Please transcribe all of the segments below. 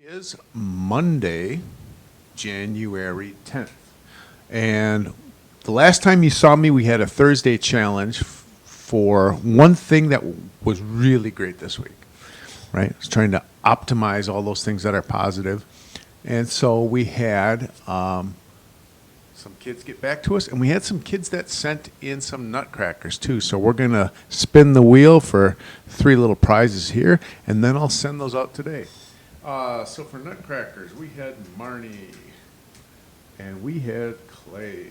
Is Monday, January 10th. And the last time you saw me, we had a Thursday challenge for one thing that was really great this week, right? I was trying to optimize all those things that are positive. And so we had some kids get back to us, and we had some kids that sent in some nutcrackers too. So we're going to spin the wheel for 3 little prizes here, and then I'll send those out today. So for nutcrackers, we had Marnie, and we had Clay,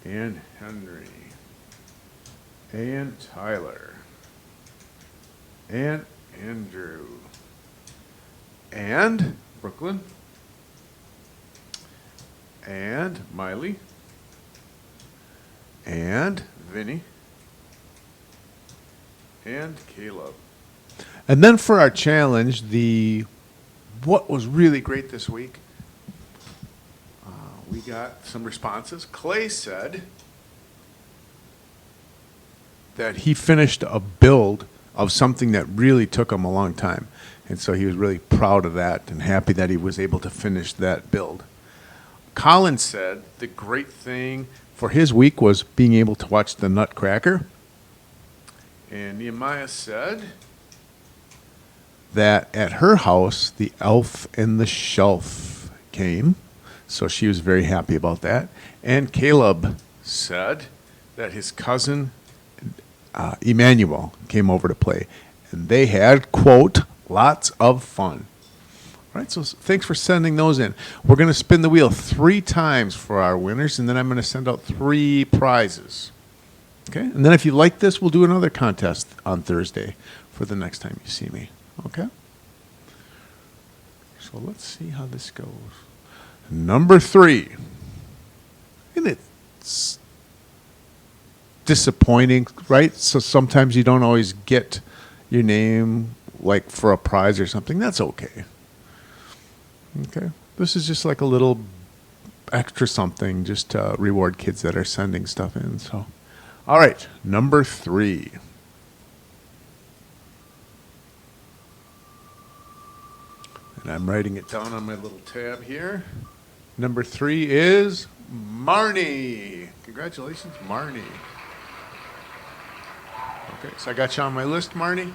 and Henry, and Tyler, and Andrew, and Brooklyn, and Miley, and Vinny, and Caleb. And then for our challenge, what was really great this week, we got some responses. Clay said that he finished a build of something that really took him a long time. And so he was really proud of that and happy that he was able to finish that build. Colin said the great thing for his week was being able to watch the Nutcracker. And Nehemiah said that at her house, the Elf and the Shelf came. So she was very happy about that. And Caleb said that his cousin Emmanuel came over to play. And they had, quote, lots of fun. All right, so thanks for sending those in. We're going to spin the wheel 3 times for our winners, and then I'm going to send out 3 prizes. Okay, and then if you like this, we'll do another contest on Thursday for the next time you see me. Okay? So let's see how this goes. Number 3. And it's disappointing, right? So sometimes you don't always get your name like for a prize or something. That's okay. Okay? This is just like a little extra something just to reward kids that are sending stuff in. So, all right, number 3. And I'm writing it down on my little tab here. Number 3 is Marnie. Congratulations, Marnie. Okay, so I got you on my list, Marnie.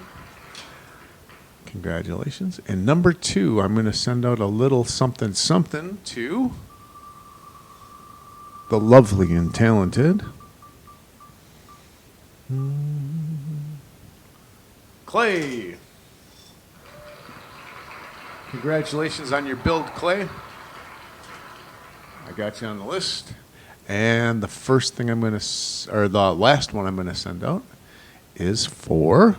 Congratulations. And number 2, I'm going to send out a little something to the lovely and talented Clay. Congratulations on your build, Clay. I got you on the list. And the first thing the last one I'm going to send out is for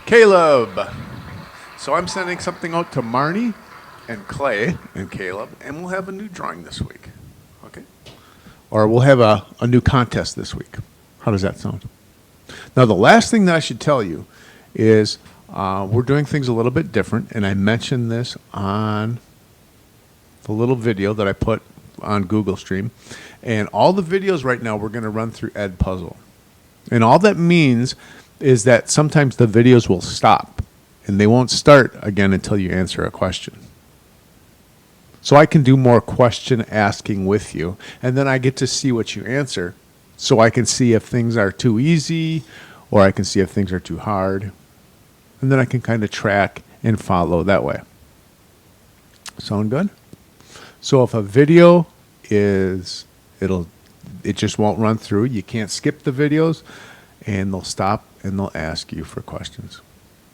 Caleb. So I'm sending something out to Marnie and Clay and Caleb, and we'll have a new drawing this week. Okay? Or we'll have a new contest this week. How does that sound? Now, the last thing that I should tell you is we're doing things a little bit different, and I mentioned this on the little video that I put on Google Stream. And all the videos right now we're going to run through Edpuzzle. And all that means is that sometimes the videos will stop, and they won't start again until you answer a question. So I can do more question asking with you, and then I get to see what you answer, so I can see if things are too easy, or I can see if things are too hard, and then I can kind of track and follow that way. Sound good? So if a video it just won't run through. You can't skip the videos, and they'll stop and they'll ask you for questions.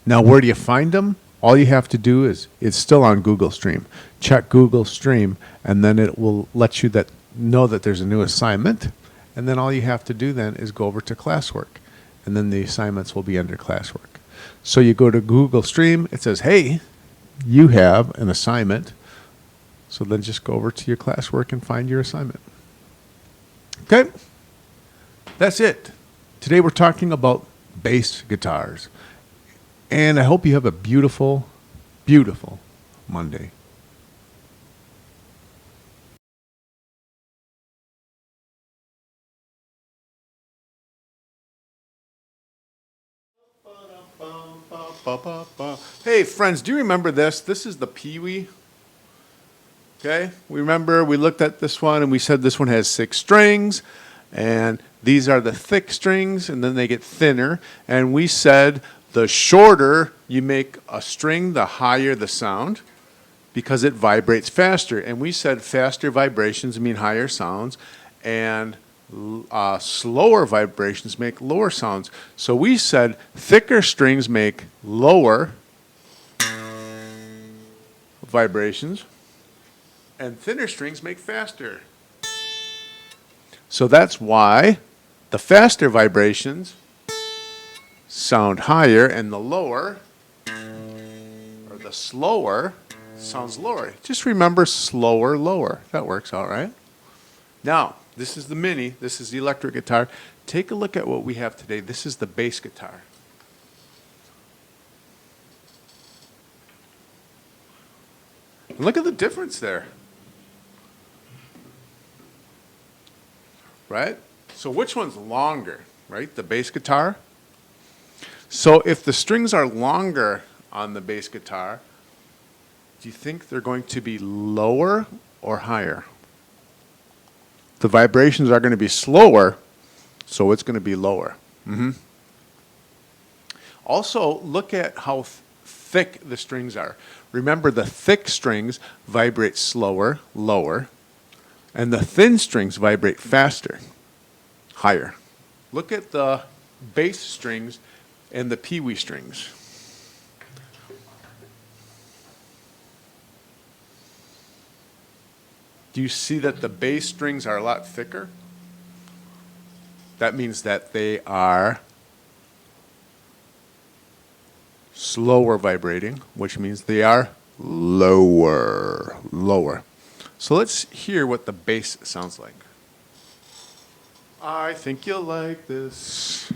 Now, where do you find them? All you have to do is, it's still on Google Stream. Check Google Stream, and then it will let you know that there's a new assignment. And then all you have to do then is go over to classwork. And then the assignments will be under classwork. So you go to Google Stream, it says, hey, you have an assignment. So then just go over to your classwork and find your assignment. Okay? That's it. Today we're talking about bass guitars. And I hope you have a beautiful, beautiful Monday. Hey, friends, do you remember this? This is the Pee-wee. Okay, we remember we looked at this one and we said this one has 6 strings, and these are the thick strings, and then they get thinner. And we said the shorter you make a string, the higher the sound, because it vibrates faster. And we said faster vibrations mean higher sounds, and slower vibrations make lower sounds. So we said thicker strings make lower vibrations, and thinner strings make faster. So that's why the faster vibrations sound higher, and the lower, or the slower, sounds lower. Just remember slower, lower. That works out, right? Now, this is the mini. This is the electric guitar. Take a look at what we have today. This is the bass guitar. And look at the difference there. Right? So which one's longer, right? The bass guitar? So if the strings are longer on the bass guitar, do you think they're going to be lower or higher? The vibrations are going to be slower, so it's going to be lower. Also, look at how thick the strings are. Remember, the thick strings vibrate slower, lower, and the thin strings vibrate faster, higher. Look at the bass strings and the Pee-wee strings. Do you see that the bass strings are a lot thicker? That means that they are slower vibrating, which means they are lower. So let's hear what the bass sounds like. I think you'll like this.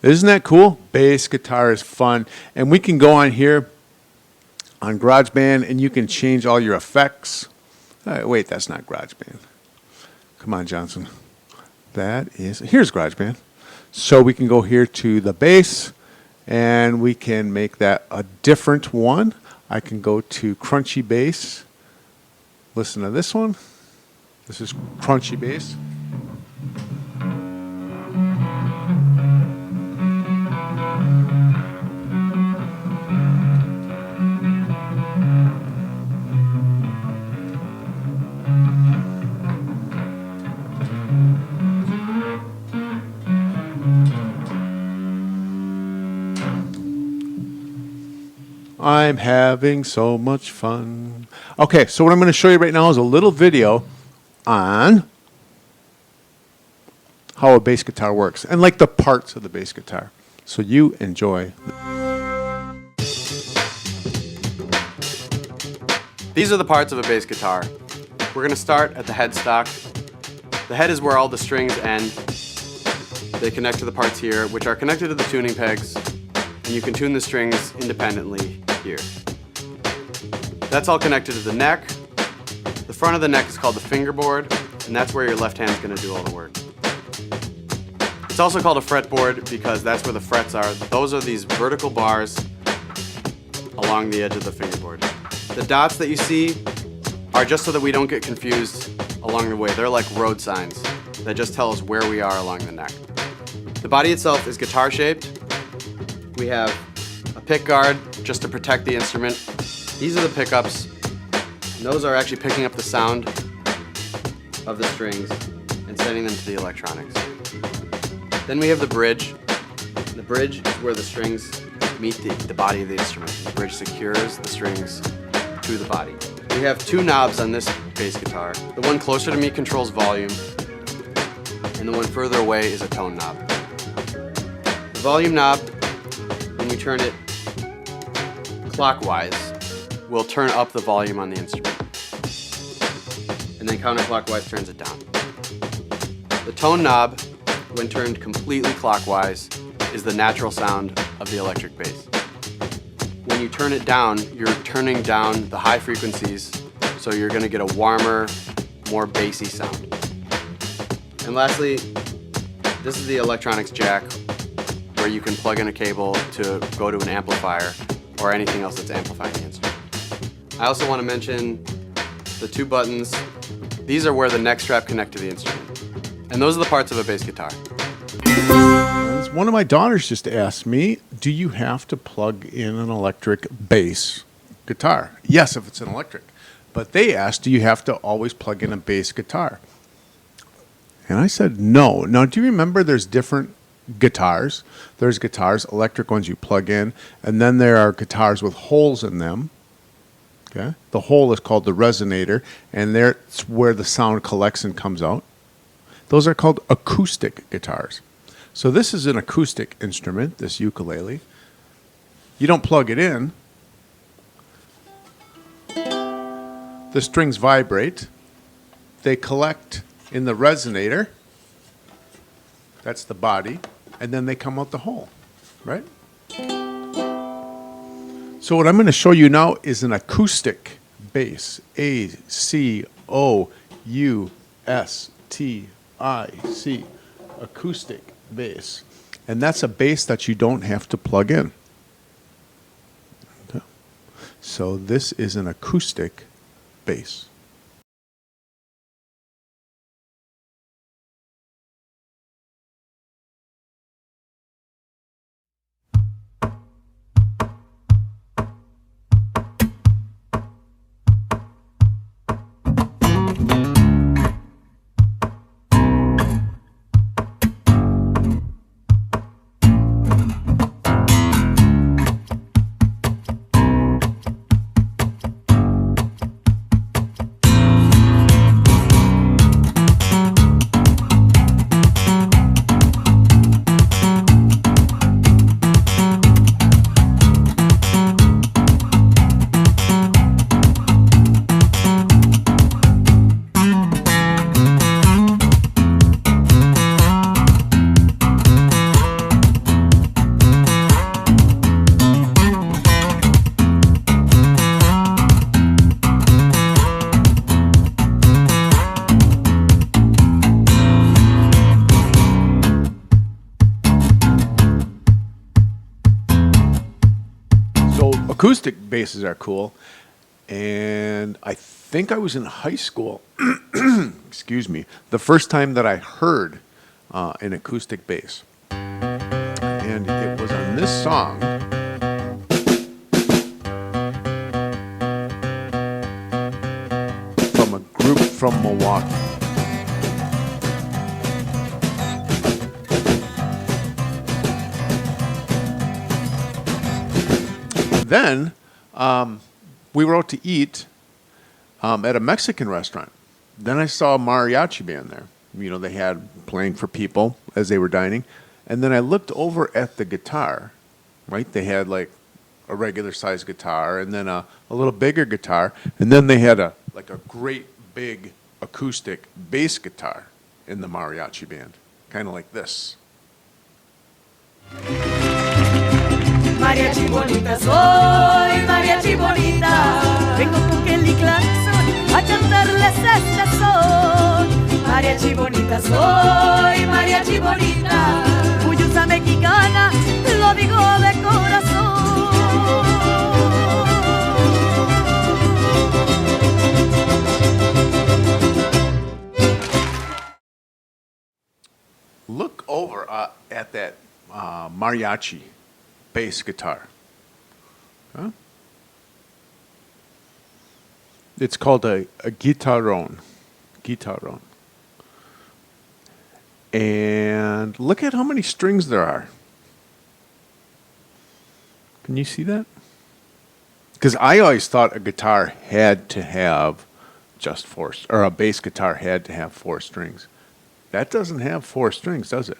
Isn't that cool? Bass guitar is fun. And we can go on here on GarageBand and you can change all your effects. Wait, that's not GarageBand. Come on, Johnson. Here's GarageBand. So we can go here to the bass and we can make that a different one. I can go to Crunchy Bass. Listen to this one. This is Crunchy Bass. I'm having so much fun. Okay, so what I'm going to show you right now is a little video on how a bass guitar works and like the parts of the bass guitar. So you enjoy. These are the parts of a bass guitar. We're going to start at the headstock. The head is where all the strings end. They connect to the parts here, which are connected to the tuning pegs, and you can tune the strings independently here. That's all connected to the neck. The front of the neck is called the fingerboard, and that's where your left hand's going to do all the work. It's also called a fretboard because that's where the frets are. Those are these vertical bars along the edge of the fingerboard. The dots that you see are just so that we don't get confused along the way. They're like road signs that just tell us where we are along the neck. The body itself is guitar shaped. We have a pick guard just to protect the instrument. These are the pickups. And those are actually picking up the sound of the strings and sending them to the electronics. Then we have the bridge. The bridge is where the strings meet the body of the instrument. The bridge secures the strings to the body. We have two knobs on this bass guitar. The one closer to me controls volume, and the one further away is a tone knob. The volume knob, when we turn it clockwise, will turn up the volume on the instrument, and then counterclockwise turns it down. The tone knob, when turned completely clockwise, is the natural sound of the electric bass. When you turn it down, you're turning down the high frequencies, so you're going to get a warmer, more bassy sound. And lastly, this is the electronics jack, where you can plug in a cable to go to an amplifier or anything else that's amplifying the instrument. I also want to mention the two buttons. These are where the neck strap connect to the instrument. And those are the parts of a bass guitar. One of my daughters just asked me, do you have to plug in an electric bass guitar? Yes, if it's an electric. But they asked, do you have to always plug in a bass guitar? And I said, no. Now, do you remember there's different guitars? There's guitars, electric ones you plug in, and then there are guitars with holes in them. Okay? The hole is called the resonator, and that's where the sound collects and comes out. Those are called acoustic guitars. So this is an acoustic instrument, this ukulele. You don't plug it in. The strings vibrate. They collect in the resonator. That's the body. And then they come out the hole, right? So what I'm going to show you now is an acoustic bass. A-C-O-U-S-T-I-C. Acoustic bass. And that's a bass that you don't have to plug in. Okay. So this is an acoustic bass. Acoustic basses are cool, and I think I was in high school, excuse me, the first time that I heard an acoustic bass. And it was on this song. From a group from Milwaukee. Then we were out to eat at a Mexican restaurant. Then I saw a mariachi band there. You know, they had playing for people as they were dining. And then I looked over at the guitar, right? They had like a regular sized guitar and then a little bigger guitar. And then they had a great big acoustic bass guitar in the mariachi band, kind of like this. Mariachi bonita soy, mariachi bonita, vengo con Kelly Clarkson a cantarles este son. Mariachi bonita soy, mariachi bonita, lo digo de corazón. Look over at that mariachi bass guitar. Huh? It's called a guitarrón. Guitarrón. And look at how many strings there are. Can you see that? Because I always thought a guitar had to have just four, or a bass guitar had to have 4 strings. That doesn't have 4 strings, does it?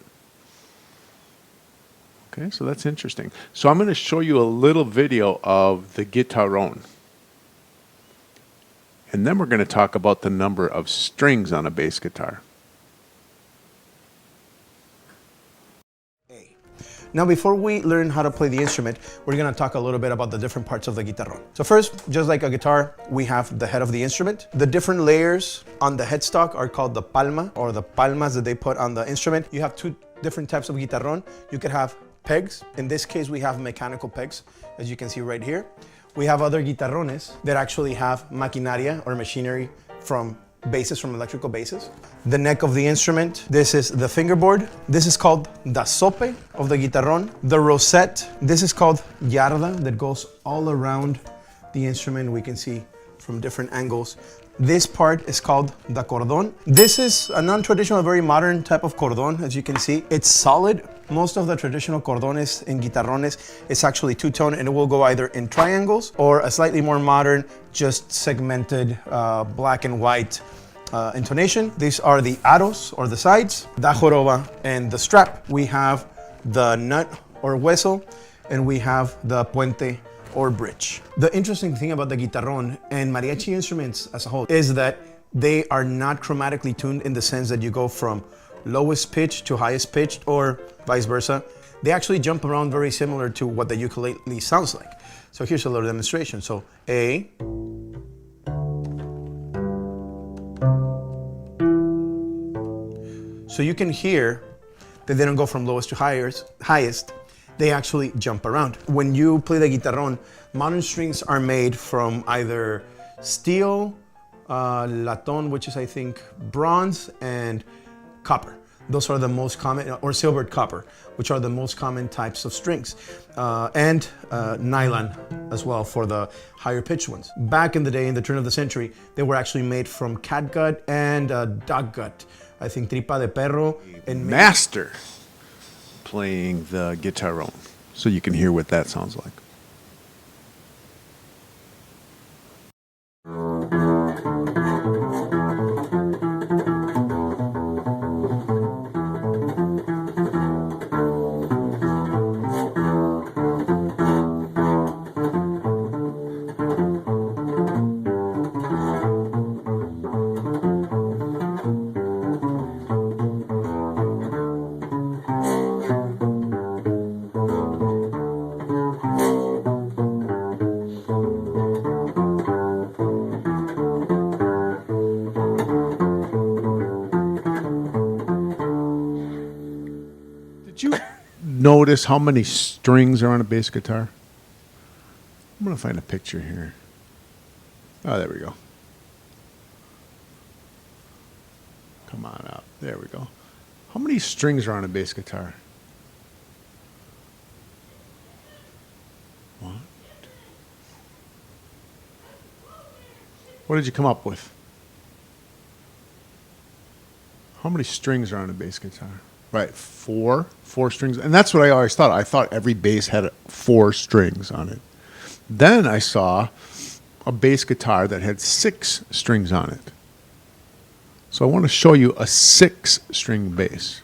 Okay, so that's interesting. So I'm going to show you a little video of the guitarrón. And then we're going to talk about the number of strings on a bass guitar. Now, before we learn how to play the instrument, we're gonna talk a little bit about the different parts of the guitarrón. So first, just like a guitar, we have the head of the instrument. The different layers on the headstock are called the palma, or the palmas that they put on the instrument. You have 2 different types of guitarrón. You could have pegs. In this case, we have mechanical pegs, as you can see right here. We have other guitarrones that actually have maquinaria, or machinery, from bases, from electrical bases. The neck of the instrument, this is the fingerboard. This is called the sope of the guitarrón. The rosette, this is called yarda, that goes all around the instrument. We can see from different angles. This part is called the cordón. This is a non-traditional, very modern type of cordón, as you can see. It's solid. Most of the traditional cordones in guitarrones is actually two-tone, and it will go either in triangles or a slightly more modern, just segmented black and white intonation. These are the aros, or the sides, the joroba, and the strap. We have the nut or hueso, and we have the puente or bridge. The interesting thing about the guitarrón and mariachi instruments as a whole is that they are not chromatically tuned, in the sense that you go from lowest pitch to highest pitched, or vice versa. They actually jump around very similar to what the ukulele sounds like. So here's a little demonstration. So A, so you can hear that they don't go from lowest to highest. They actually jump around. When you play the guitarrón, modern strings are made from either steel, latón, which is I think bronze, and copper. Those are the most common, or silvered copper, which are the most common types of strings, and nylon as well for the higher pitched ones. Back in the day, in the turn of the century, they were actually made from catgut and dog gut. I think tripa de perro. And Master playing the guitarrón, so you can hear what that sounds like. Did you notice how many strings are on a bass guitar? I'm going to find a picture here. Oh, there we go. Come on up. There we go. How many strings are on a bass guitar? 1. What did you come up with? How many strings are on a bass guitar? Right, 4 strings. And that's what I always thought. I thought every bass had 4 strings on it. Then I saw a bass guitar that had 6 strings on it. So I want to show you a 6-string bass.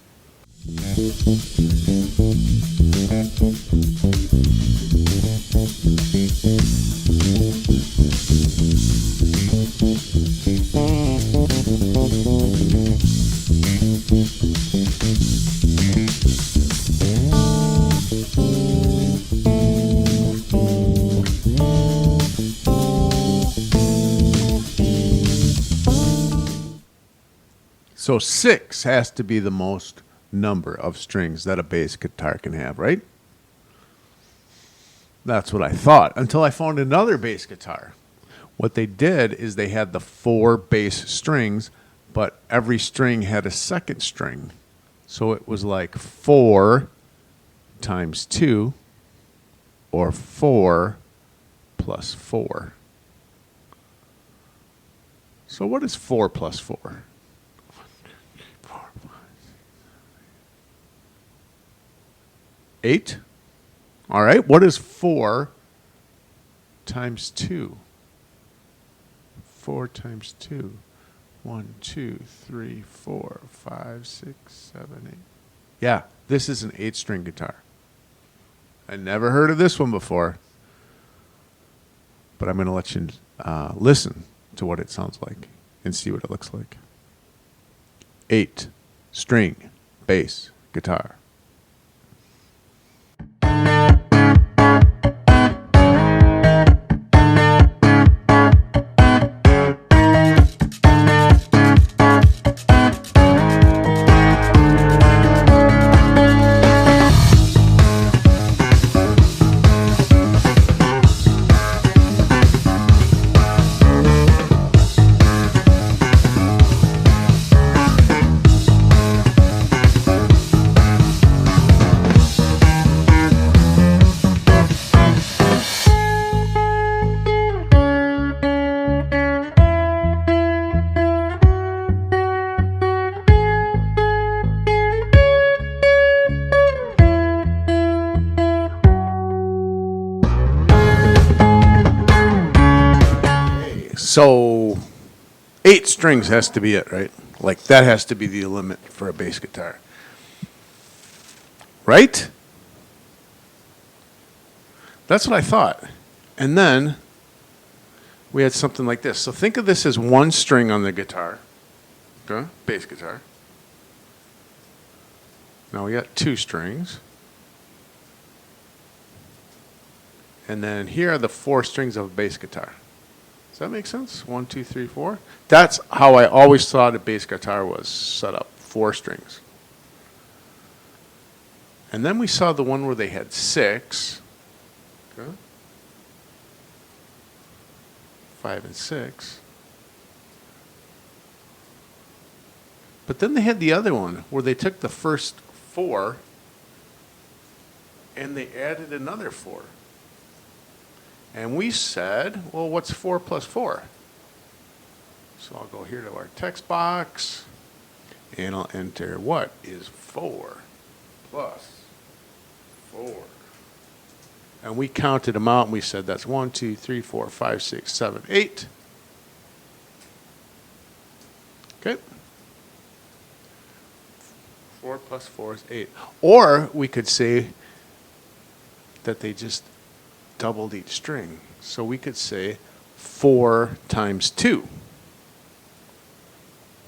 So 6 has to be the most number of strings that a bass guitar can have, right? That's what I thought until I found another bass guitar. What they did is they had the 4 bass strings, but every string had a second string. So it was like 4 times 2 or 4 plus 4. So what is 4 plus 4? 8? All right, what is 4 times 2? 4 times 2. 1, 2, 3, 4, 5, 6, 7, 8. Yeah, this is an 8-string guitar. I never heard of this one before, but I'm going to let you listen to what it sounds like and see what it looks like. 8-string bass guitar. So 8 strings has to be it, right? Like that has to be the limit for a bass guitar. Right? That's what I thought. And then we had something like this. So think of this as 1 string on the guitar. Okay? Bass guitar. Now we got 2 strings. And then here are the 4 strings of a bass guitar. Does that make sense? 1, 2, 3, 4. That's how I always thought a bass guitar was set up. 4 strings. And then we saw the one where they had 6. Okay. 5 and 6. But then they had the other one where they took the first 4 and they added another 4. And we said, well, what's 4 plus 4? So I'll go here to our text box, and I'll enter what is 4 plus 4. And we counted them out, and we said that's 1, 2, 3, 4, 5, 6, 7, 8. Okay. 4 plus 4 is 8. Or we could say that they just doubled each string. So we could say 4 times 2.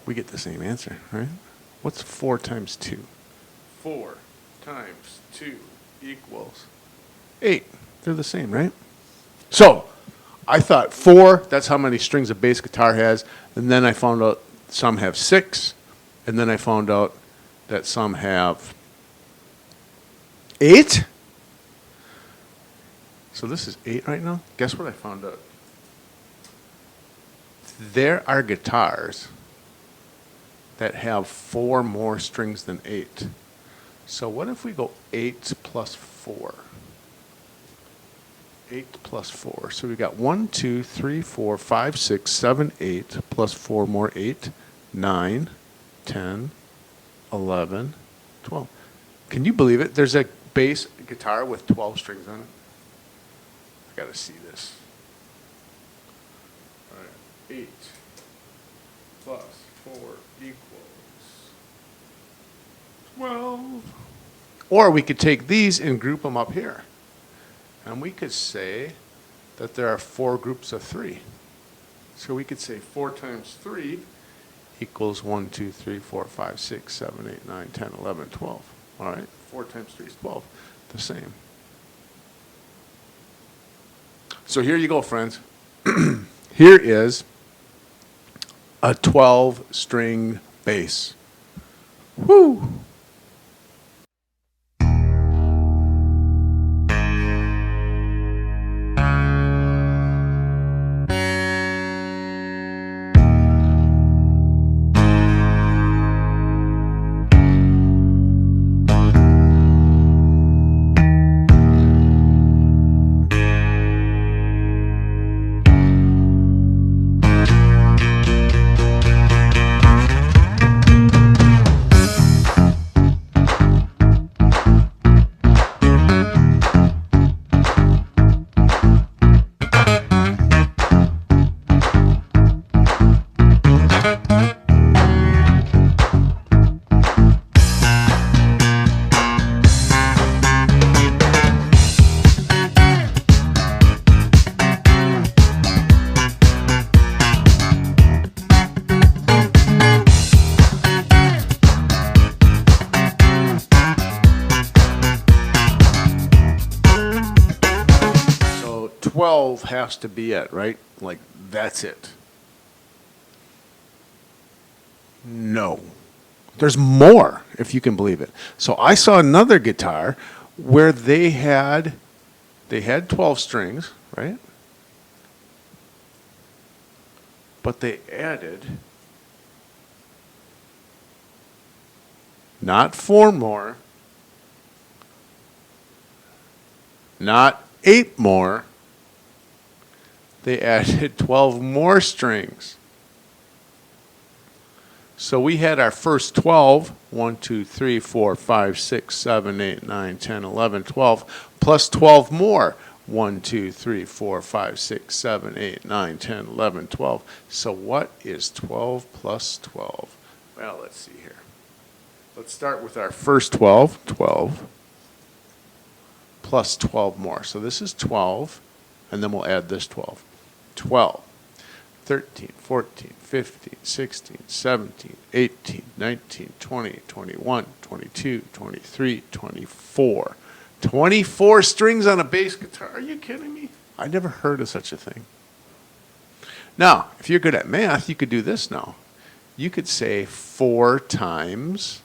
We get the same answer, right? What's 4 times 2? 4 times 2 equals 8. They're the same, right? So I thought 4, that's how many strings a bass guitar has. And then I found out some have 6. And then I found out that some have 8. So this is 8 right now. Guess what I found out? There are guitars that have 4 more strings than 8. So what if we go 8 plus 4? 8 plus 4. So we got 1, 2, 3, 4, 5, 6, 7, 8 plus 4 more 8, 9, 10, 11, 12. Can you believe it? There's a bass guitar with 12 strings on it. I gotta see this. All right, 8 plus 4 equals 12. Or we could take these and group them up here. And we could say that there are 4 groups of 3. So we could say 4 times 3 equals 1, 2, 3, 4, 5, 6, 7, 8, 9, 10, 11, 12. All right, 4 times 3 is 12. The same. So here you go, friends. Here is a 12-string bass. Woo! 12 has to be it, right? Like, that's it. No. There's more, if you can believe it. So I saw another guitar where they had 12 strings, right? But they added not 4 more, not 8 more. They added 12 more strings. So we had our first 12, 1, 2, 3, 4, 5, 6, 7, 8, 9, 10, 11, 12, plus 12 more. 1, 2, 3, 4, 5, 6, 7, 8, 9, 10, 11, 12. So what is 12 plus 12? Well, let's see here. Let's start with our first 12, 12, plus 12 more. So this is 12, and then we'll add this 12. 12, 13, 14, 15, 16, 17, 18, 19, 20, 21, 22, 23, 24. 24 strings on a bass guitar. Are you kidding me? I never heard of such a thing. Now, if you're good at math, you could do this now. You could say 4 times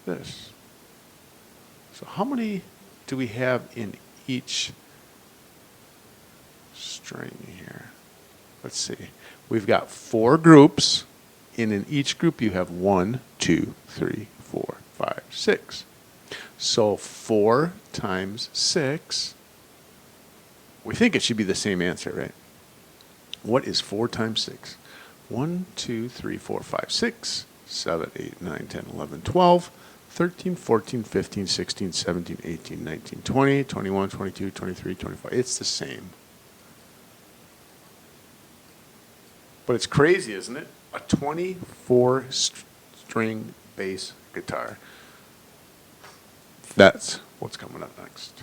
this. So how many do we have in each string here? Let's see. We've got 4 groups, and in each group you have 1, 2, 3, 4, 5, 6. So 4 times 6, we think it should be the same answer, right? What is 4 times 6? 1, 2, 3, 4, 5, 6, 7, 8, 9, 10, 11, 12, 13, 14, 15, 16, 17, 18, 19, 20, 21, 22, 23, 24. It's the same. But it's crazy, isn't it? A 24-string bass guitar. That's what's coming up next.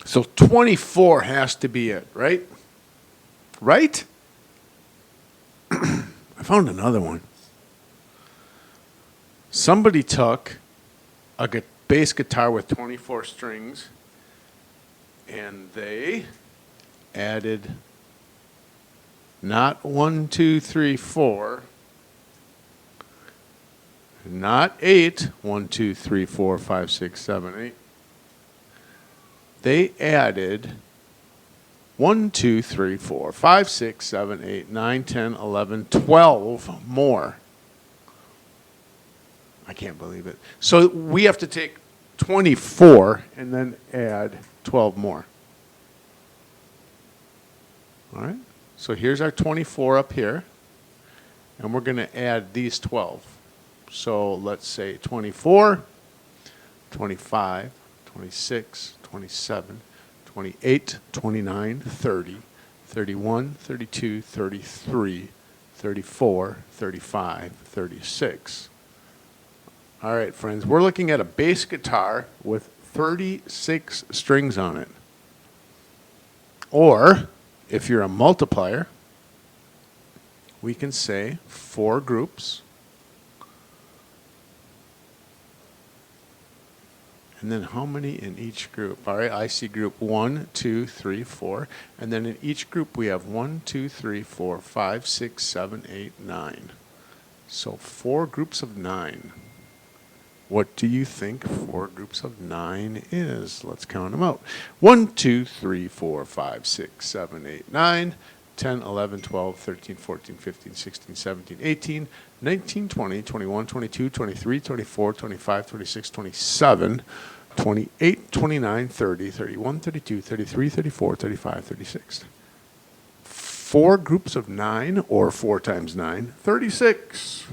So 24 has to be it, right? Right? I found another one. Somebody took a bass guitar with 24 strings and they added not 1, 2, 3, 4, not 8, 1, 2, 3, 4, 5, 6, 7, 8. They added 1, 2, 3, 4, 5, 6, 7, 8, 9, 10, 11, 12 more. I can't believe it. So we have to take 24 and then add 12 more. All right? So here's our 24 up here, and we're going to add these 12. So let's say 24, 25, 26, 27, 28, 29, 30, 31, 32, 33, 34, 35, 36. All right, friends, we're looking at a bass guitar with 36 strings on it. Or, if you're a multiplier, we can say 4 groups And then how many in each group? All right, I see group 1, 2, 3, 4. And then in each group we have 1, 2, 3, 4, 5, 6, 7, 8, 9. So 4 groups of 9. What do you think 4 groups of 9 is? Let's count them out. 1, 2, 3, 4, 5, 6, 7, 8, 9, 10, 11, 12, 13, 14, 15, 16, 17, 18, 19, 20, 21, 22, 23, 24, 25, 26, 27, 28, 29, 30, 31, 32, 33, 34, 35, 36. 4 groups of 9, or 4 times 9, 36.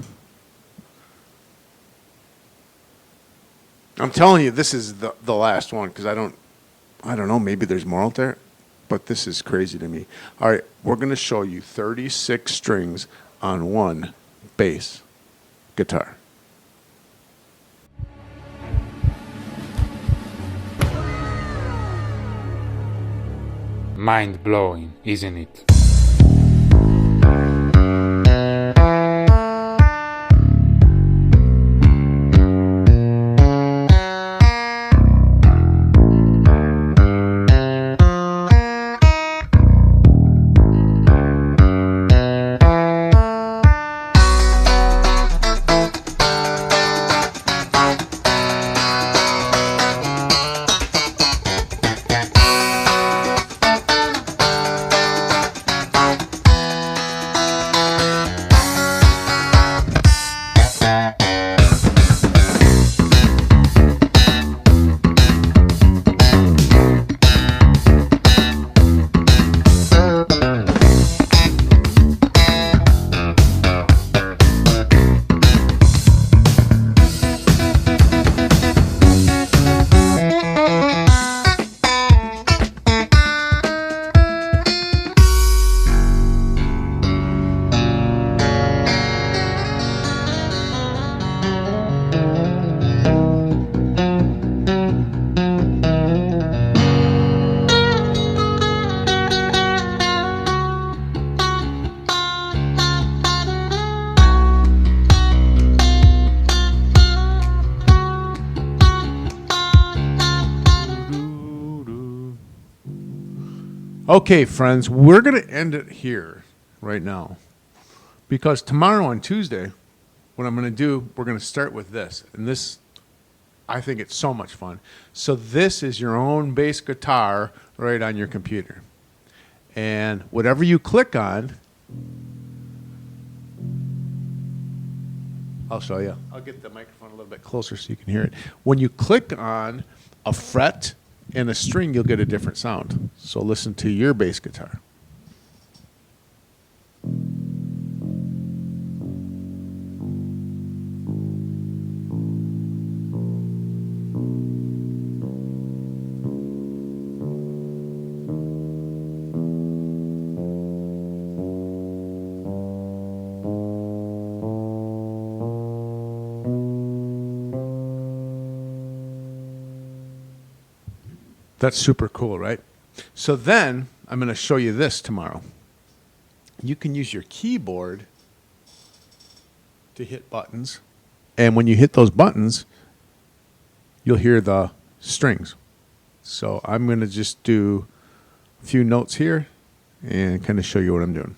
I'm telling you, this is the last one, because I don't know, maybe there's more out there, but this is crazy to me. All right, we're going to show you 36 strings on one bass guitar. Mind blowing, isn't it? Okay, friends, we're going to end it here right now, because tomorrow on Tuesday, what I'm going to do, we're going to start with this. And this, I think it's so much fun. So this is your own bass guitar right on your computer. And whatever you click on, I'll show you. I'll get the microphone a little bit closer so you can hear it. When you click on a fret and a string, you'll get a different sound. So listen to your bass guitar. That's super cool, right? So then I'm going to show you this tomorrow. You can use your keyboard to hit buttons. And when you hit those buttons, you'll hear the strings. So I'm going to just do a few notes here and kind of show you what I'm doing.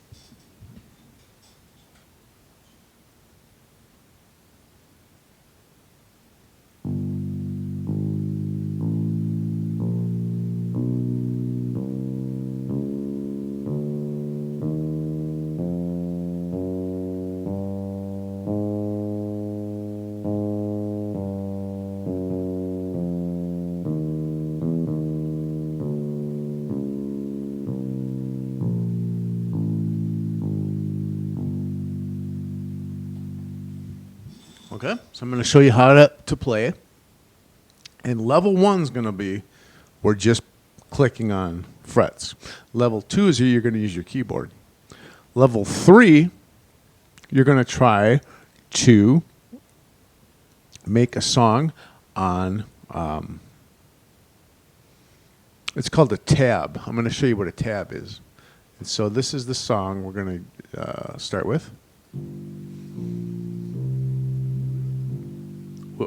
Okay, so I'm going to show you how to play it. And level 1's going to be, we're just clicking on frets. Level 2 is you're going to use your keyboard. Level 3, you're going to try to make a song on, it's called a tab. I'm going to show you what a tab is. And so this is the song we're going to start with.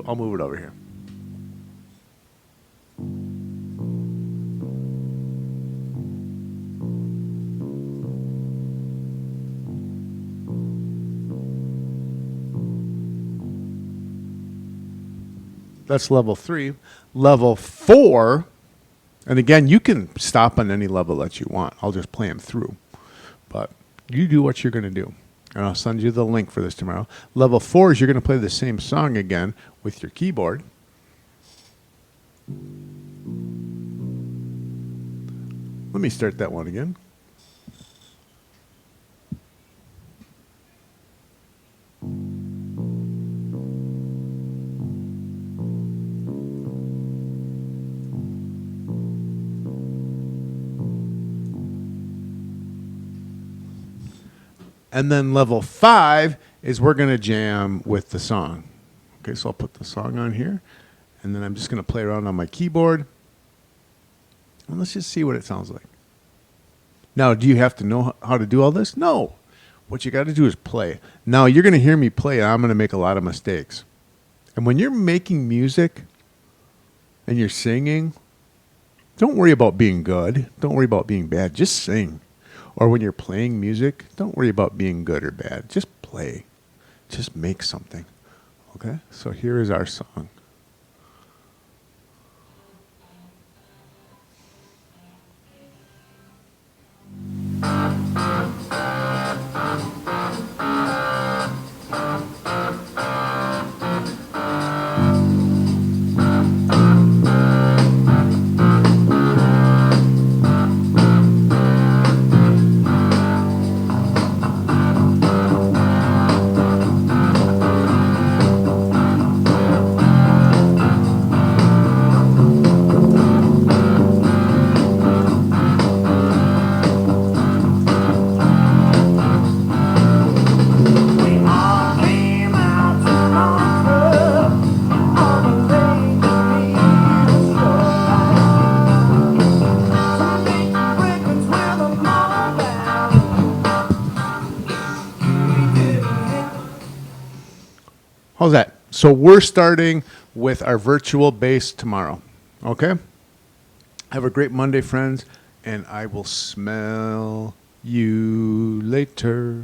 I'll move it over here. That's level 3. Level 4, and again, you can stop on any level that you want. I'll just play them through. But you do what you're going to do. And I'll send you the link for this tomorrow. Level 4 is you're going to play the same song again with your keyboard. Let me start that one again. And then level 5 is we're going to jam with the song. Okay, so I'll put the song on here. And then I'm just going to play around on my keyboard. And let's just see what it sounds like. Now, do you have to know how to do all this? No. What you got to do is play. Now, you're going to hear me play, and I'm going to make a lot of mistakes. And when you're making music and you're singing, don't worry about being good. Don't worry about being bad. Just sing. Or when you're playing music, don't worry about being good or bad. Just play. Just make something. Okay? So here is our song. How's that? So we're starting with our virtual bass tomorrow. Okay? Have a great Monday, friends, and I will smell you later.